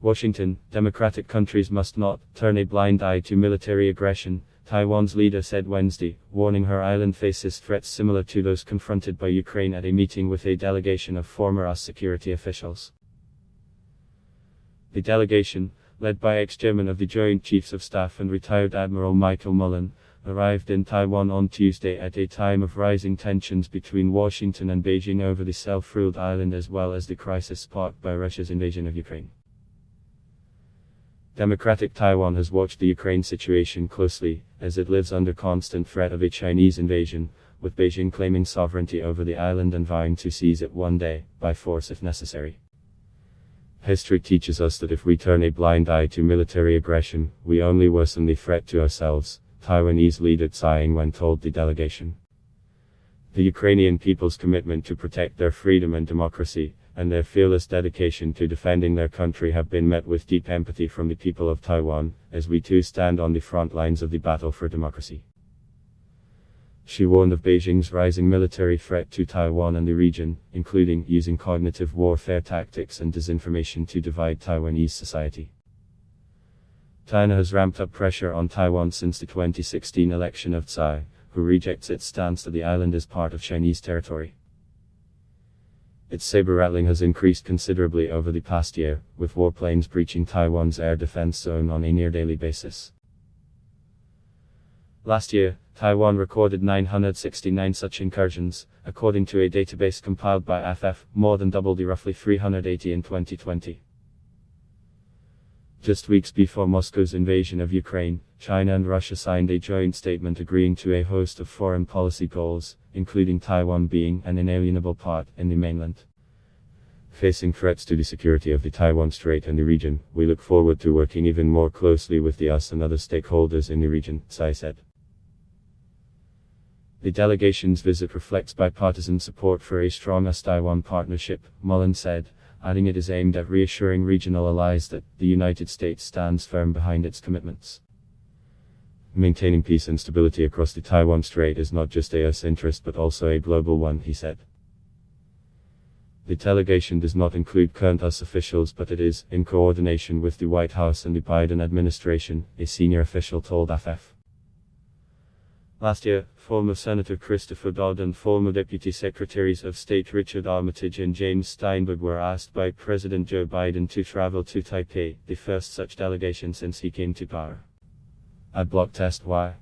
Washington, democratic countries must not turn a blind eye to military aggression, Taiwan's leader said Wednesday, warning her island faces threats similar to those confronted by Ukraine at a meeting with a delegation of former US security officials. The delegation, led by ex-chairman of the Joint Chiefs of Staff and retired Admiral Michael Mullen, arrived in Taiwan on Tuesday at a time of rising tensions between Washington and Beijing over the self-ruled island as well as the crisis sparked by Russia's invasion of Ukraine. Democratic Taiwan has watched the Ukraine situation closely, as it lives under constant threat of a Chinese invasion, with Beijing claiming sovereignty over the island and vowing to seize it one day, by force if necessary. History teaches us that if we turn a blind eye to military aggression, we only worsen the threat to ourselves, Taiwanese leader Tsai Ing-wen told the delegation. The Ukrainian people's commitment to protect their freedom and democracy, and their fearless dedication to defending their country have been met with deep empathy from the people of Taiwan, as we too stand on the front lines of the battle for democracy. She warned of Beijing's rising military threat to Taiwan and the region, including using cognitive warfare tactics and disinformation to divide Taiwanese society. China has ramped up pressure on Taiwan since the 2016 election of Tsai, who rejects its stance that the island is part of Chinese territory. Its saber-rattling has increased considerably over the past year, with warplanes breaching Taiwan's air defense zone on a near-daily basis. Last year, Taiwan recorded 969 such incursions, according to a database compiled by FF, more than double the roughly 380 in 2020. Just weeks before Moscow's invasion of Ukraine, China and Russia signed a joint statement agreeing to a host of foreign policy goals, including Taiwan being an inalienable part in the mainland. Facing threats to the security of the Taiwan Strait and the region, we look forward to working even more closely with the US and other stakeholders in the region, Tsai said. The delegation's visit reflects bipartisan support for a strong US-Taiwan partnership, Mullen said, adding it is aimed at reassuring regional allies that the United States stands firm behind its commitments. Maintaining peace and stability across the Taiwan Strait is not just a US interest but also a global one, he said. The delegation does not include current US officials, but it is in coordination with the White House and the Biden administration, a senior official told FF. Last year, former Senator Christopher Dodd and former Deputy Secretaries of State Richard Armitage and James Steinberg were asked by President Joe Biden to travel to Taipei, the first such delegation since he came to power. Adblock test why.